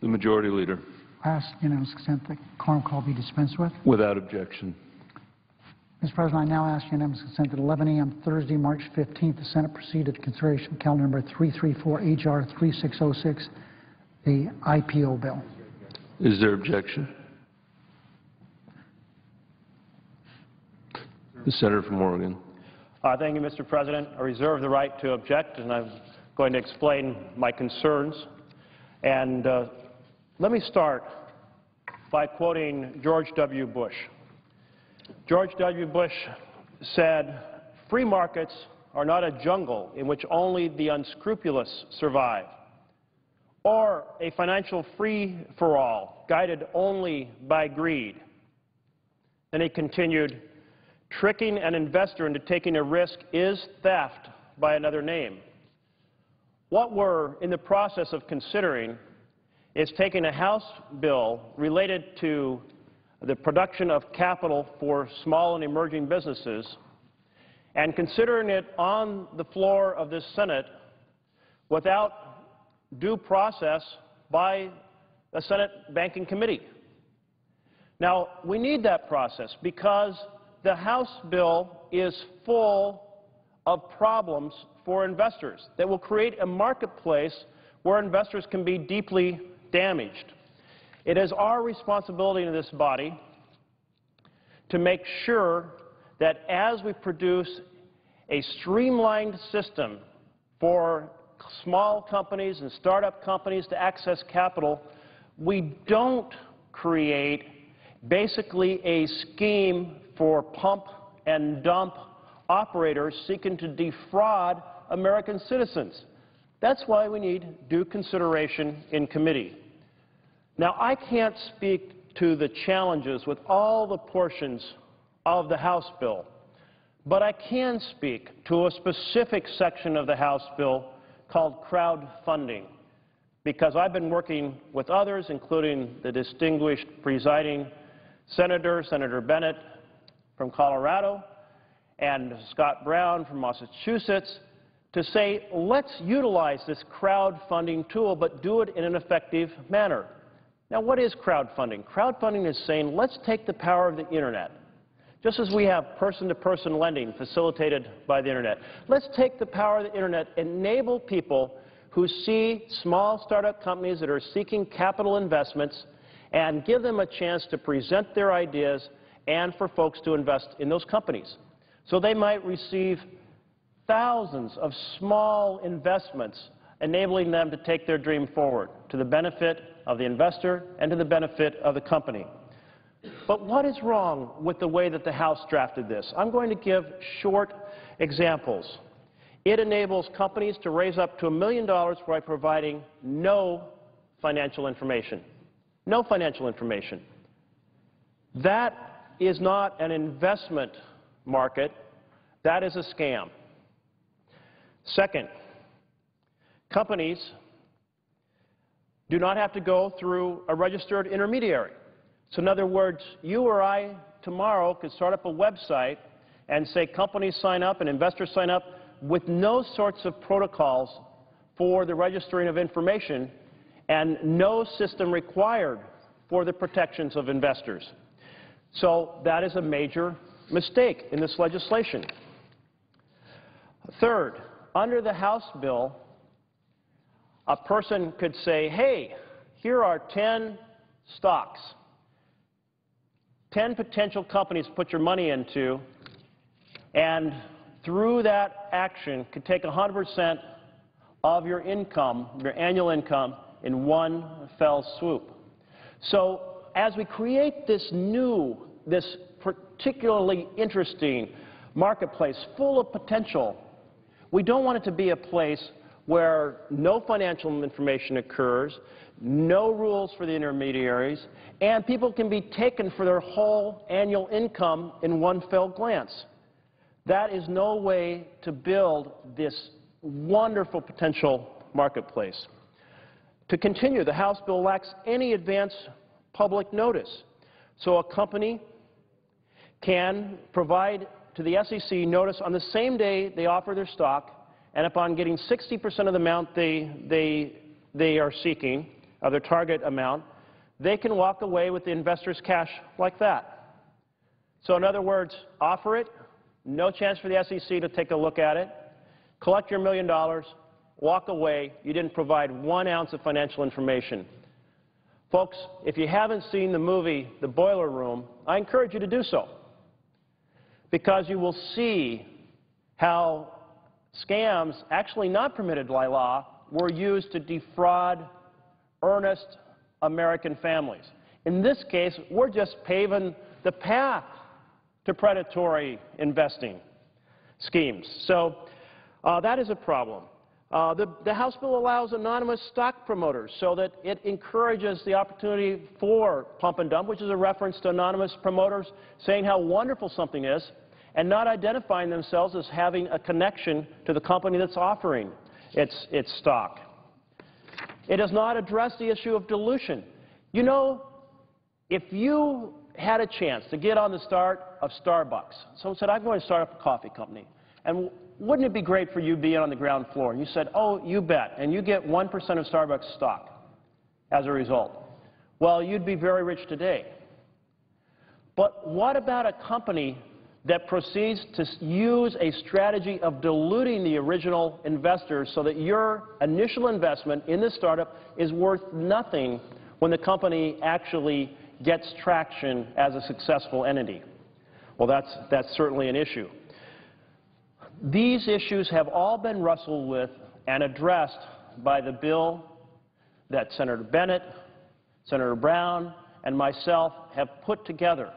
The Majority Leader. I ask unanimous consent that quorum call be dispensed with. Without objection. Mr. President, I now ask unanimous consent that 11 a.m. Thursday, March 15th, the Senate proceed to consideration of calendar number 334 H.R. 3606, the IPO bill. Is there objection? The Senator from Oregon. Thank you, Mr. President. I reserve the right to object, and I'm going to explain my concerns. And let me start by quoting George W. Bush. George W. Bush said, "Free markets are not a jungle in which only the unscrupulous survive, or a financial free-for-all guided only by greed." Then he continued, "Tricking an investor into taking a risk is theft by another name." What we're in the process of considering is taking a House bill related to the production of capital for small and emerging businesses and considering it on the floor of this Senate without due process by the Senate Banking Committee. Now, we need that process because the House bill is full of problems for investors that will create a marketplace where investors can be deeply damaged. It is our responsibility in this body to make sure that as we produce a streamlined system for small companies and startup companies to access capital, we don't create basically a scheme for pump and dump operators seeking to defraud American citizens. That's why we need due consideration in committee. Now, I can't speak to the challenges with all the portions of the House bill, but I can speak to a specific section of the House bill called crowdfunding, because I've been working with others, including the distinguished presiding senator, Senator Bennett from Colorado, and Scott Brown from Massachusetts, to say, let's utilize this crowdfunding tool, but do it in an effective manner. Now, what is crowdfunding? Crowdfunding is saying, let's take the power of the Internet. Just as we have person-to-person lending facilitated by the Internet, let's take the power of the Internet, enable people who see small startup companies that are seeking capital investments, and give them a chance to present their ideas and for folks to invest in those companies. So they might receive thousands of small investments, enabling them to take their dream forward to the benefit of the investor and to the benefit of the company. But what is wrong with the way that the House drafted this? I'm going to give short examples. It enables companies to raise up to $1 million by providing no financial information. No financial information. That is not an investment market. That is a scam. Second, companies do not have to go through a registered intermediary. So in other words, you or I tomorrow could start up a website and say companies sign up and investors sign up with no sorts of protocols for the registering of information and no system required for the protections of investors. So that is a major mistake in this legislation. Third, under the House bill, a person could say, hey, here are 10 stocks, 10 potential companies to put your money into, and through that action could take 100% of your income, your annual income, in one fell swoop. So as we create this particularly interesting marketplace full of potential, we don't want it to be a place where no financial information occurs, no rules for the intermediaries, and people can be taken for their whole annual income in one fell glance. That is no way to build this wonderful potential marketplace. To continue, the House bill lacks any advance public notice. So a company can provide to the SEC notice on the same day they offer their stock, and upon getting 60% of the amount they are seeking, of their target amount, they can walk away with the investor's cash like that. So in other words, offer it, no chance for the SEC to take a look at it, collect your $1 million, walk away, you didn't provide 1 ounce of financial information. Folks, if you haven't seen the movie The Boiler Room, I encourage you to do so, because you will see how scams, actually not permitted by law, were used to defraud earnest American families. In this case, we're just paving the path to predatory investing schemes. So that is a problem. The House bill allows anonymous stock promoters so that it encourages the opportunity for pump and dump, which is a reference to anonymous promoters saying how wonderful something is and not identifying themselves as having a connection to the company that's offering its stock. It does not address the issue of dilution. You know, if you had a chance to get on the start of Starbucks, someone said, I'm going to start up a coffee company, and wouldn't it be great for you being on the ground floor? And you said, oh, you bet, and you get 1% of Starbucks stock as a result. Well, you'd be very rich today. But what about a company that proceeds to use a strategy of diluting the original investors so that your initial investment in the startup is worth nothing when the company actually gets traction as a successful entity? Well, that's certainly an issue. These issues have all been wrestled with and addressed by the bill that Senator Bennett, Senator Brown, and myself have put together.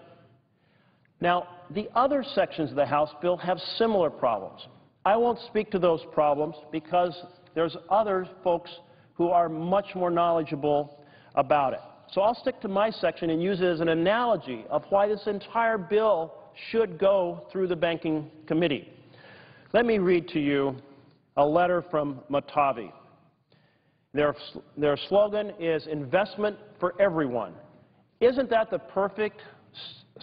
Now, the other sections of the House bill have similar problems. I won't speak to those problems because there's other folks who are much more knowledgeable about it. So I'll stick to my section and use it as an analogy of why this entire bill should go through the Banking Committee. Let me read to you a letter from Matavi. Their slogan is investment for everyone. Isn't that the perfect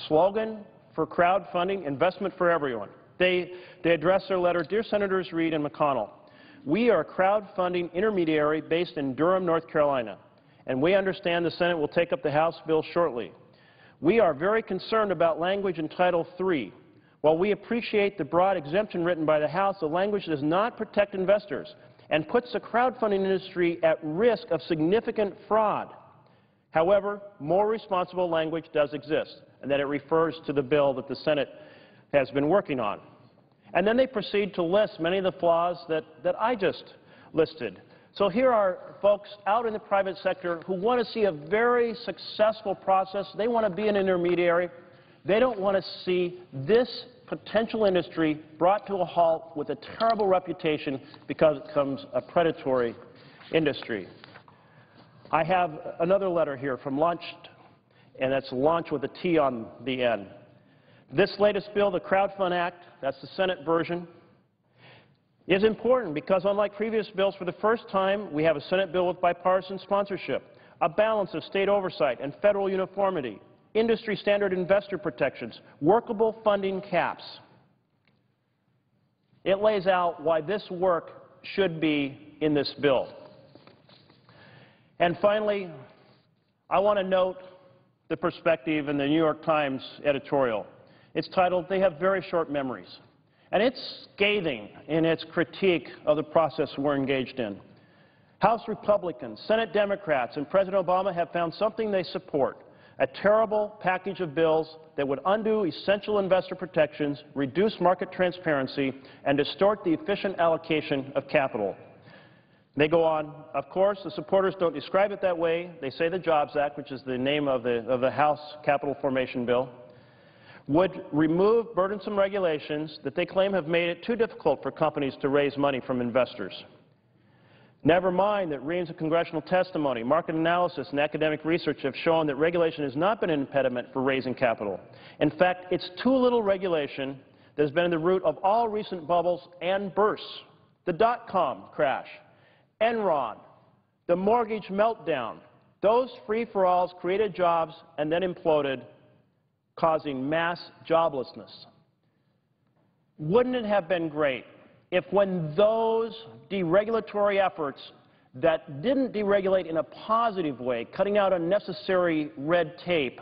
slogan for crowdfunding? Investment for everyone. They address their letter, Dear Senators Reid and McConnell, we are a crowdfunding intermediary based in Durham, North Carolina, and we understand the Senate will take up the House bill shortly. We are very concerned about language in Title III. While we appreciate the broad exemption written by the House, the language does not protect investors and puts the crowdfunding industry at risk of significant fraud. However, more responsible language does exist, and that it refers to the bill that the Senate has been working on. And then they proceed to list many of the flaws that I just listed. So here are folks out in the private sector who want to see a very successful process. They want to be an intermediary. They don't want to see this potential industry brought to a halt with a terrible reputation because it becomes a predatory industry. I have another letter here from Launched, and that's launch with a T on the end. This latest bill, the Crowdfund Act, that's the Senate version, is important because unlike previous bills, for the first time, we have a Senate bill with bipartisan sponsorship, a balance of state oversight and federal uniformity, industry standard investor protections, workable funding caps. It lays out why this work should be in this bill. And finally, I want to note the perspective in the New York Times editorial. It's titled, They Have Very Short Memories. And it's scathing in its critique of the process we're engaged in. House Republicans, Senate Democrats, and President Obama have found something they support, a terrible package of bills that would undo essential investor protections, reduce market transparency, and distort the efficient allocation of capital. They go on, of course, the supporters don't describe it that way. They say the Jobs Act, which is the name of the House capital formation bill, would remove burdensome regulations that they claim have made it too difficult for companies to raise money from investors. Never mind that reams of congressional testimony, market analysis, and academic research have shown that regulation has not been an impediment for raising capital. In fact, it's too little regulation that has been the root of all recent bubbles and bursts. The dot-com crash, Enron, the mortgage meltdown, those free-for-alls created jobs and then imploded, causing mass joblessness. Wouldn't it have been great if when those deregulatory efforts that didn't deregulate in a positive way, cutting out unnecessary red tape,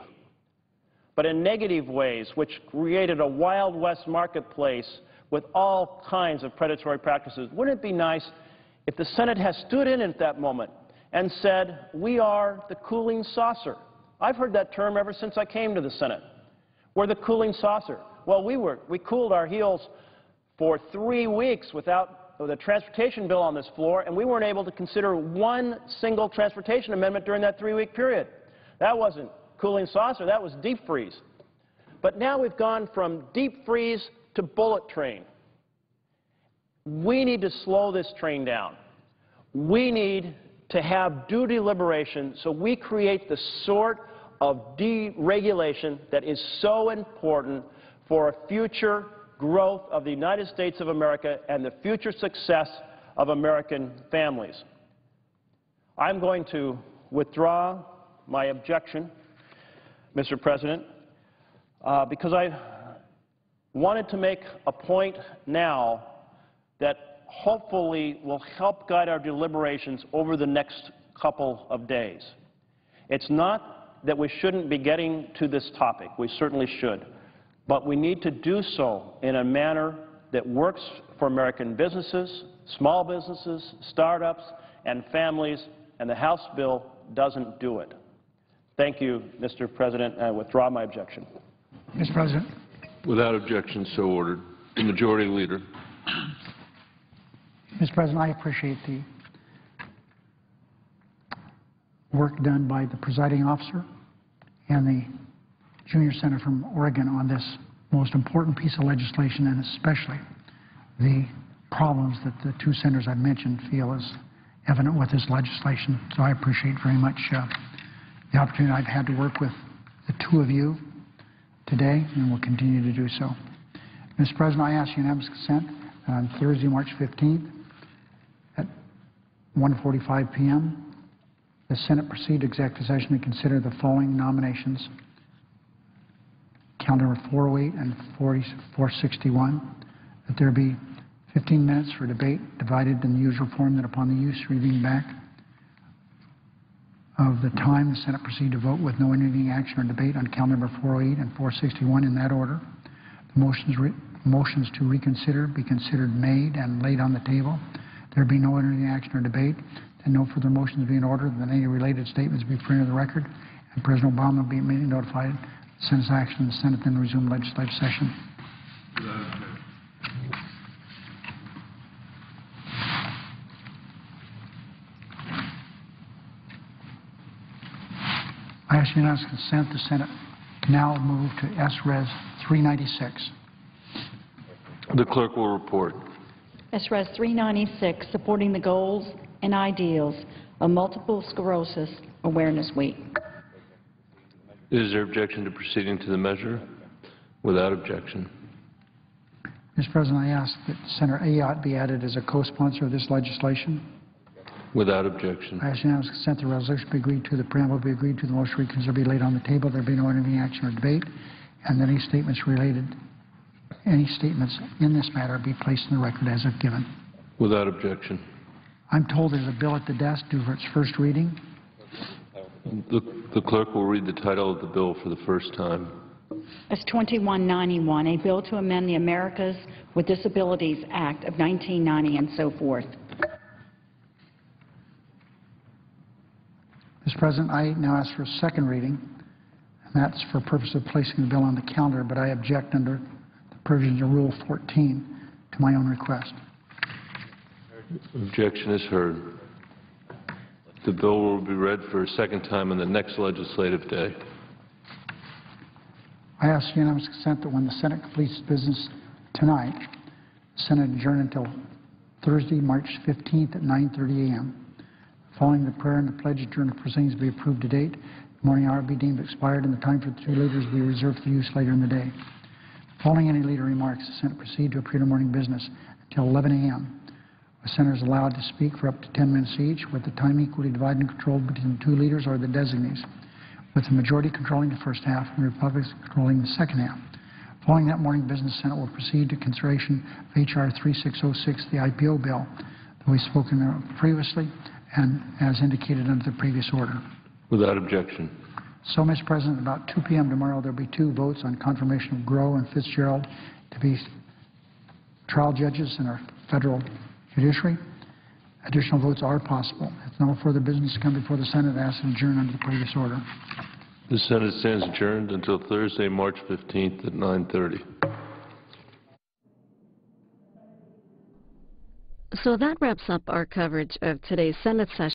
but in negative ways, which created a Wild West marketplace with all kinds of predatory practices. Wouldn't it be nice if the Senate has stood in at that moment and said, we are the cooling saucer? I've heard that term ever since I came to the Senate. We're the cooling saucer. Well, we cooled our heels for 3 weeks without the transportation bill on this floor, and we weren't able to consider one single transportation amendment during that 3-week period. That wasn't cooling saucer, that was deep freeze. But now we've gone from deep freeze to bullet train. We need to slow this train down. We need to have due deliberation so we create the sort of deregulation that is so important for a future growth of the United States of America and the future success of American families. I'm going to withdraw my objection, Mr. President, because I wanted to make a point now that hopefully will help guide our deliberations over the next couple of days. It's not that we shouldn't be getting to this topic. We certainly should. But we need to do so in a manner that works for American businesses, small businesses, startups, and families, and the House bill doesn't do it. Thank you, Mr. President. I withdraw my objection. Mr. President. Without objection, so ordered. The Majority Leader. Mr. President, I appreciate the work done by the presiding officer and the junior senator from Oregon on this most important piece of legislation, and especially the problems that the two senators I've mentioned feel is evident with this legislation. So I appreciate very much the opportunity I've had to work with the two of you today, and will continue to do so. Mr. President, I ask unanimous consent on Thursday, March 15th at 1:45 p.m. the Senate proceed to executive session to consider the following nominations: calendar number 408 and 461, that there be 15 minutes for debate divided in the usual form, that upon the use reading back of the time, the Senate proceed to vote with no intervening action or debate on calendar number 408 and 461 in that order. The motions to reconsider be considered made and laid on the table. There be no intervening action or debate, and no further motions be in order, then any related statements be printed in the record, and President Obama will be immediately notified of the Senate's action. The Senate then resume legislative session. I ask unanimous consent the Senate now move to S-Res 396. The clerk will report. S-Res 396, supporting the goals and ideals of Multiple Sclerosis Awareness Week. Is there objection to proceeding to the measure? Without objection. Mr. President, I ask that Senator Ayotte be added as a co-sponsor of this legislation. Without objection. I ask unanimous consent the resolution be agreed to, the preamble be agreed to, the motion reconsider be laid on the table, there be no intervening action or debate, and that any statements in this matter be placed in the record as if given. Without objection. I'm told there's a bill at the desk due for its first reading. The clerk will read the title of the bill for the first time. It's 2191, a bill to amend the Americans with Disabilities Act of 1990 and so forth. Mr. President, I now ask for a second reading, and that's for purpose of placing the bill on the calendar, but I object under the provisions of Rule 14 to my own request. Objection is heard. The bill will be read for a second time on the next legislative day. I ask unanimous consent that when the Senate completes business tonight, the Senate adjourn until Thursday, March 15th at 9:30 a.m. Following the prayer and the pledge, adjourned proceedings be approved to date. The morning hour be deemed expired, and the time for the two leaders be reserved for use later in the day. Following any leader remarks, the Senate proceed to approve morning business until 11 a.m. The Senators allowed to speak for up to 10 minutes each, with the time equally divided and controlled between the two leaders or the designees, with the majority controlling the first half and the Republicans controlling the second half. Following that morning business, the Senate will proceed to consideration of H.R. 3606, the IPO bill that we've spoken of previously, and as indicated under the previous order. Without objection. So, Mr. President, about 2 p.m. tomorrow, there will be 2 votes on confirmation of Groh and Fitzgerald to be trial judges in our federal judiciary. Additional votes are possible. If no further business to come before the Senate, I ask to adjourn under the previous order. The Senate stands adjourned until Thursday, March 15th at 9:30. So that wraps up our coverage of today's Senate session.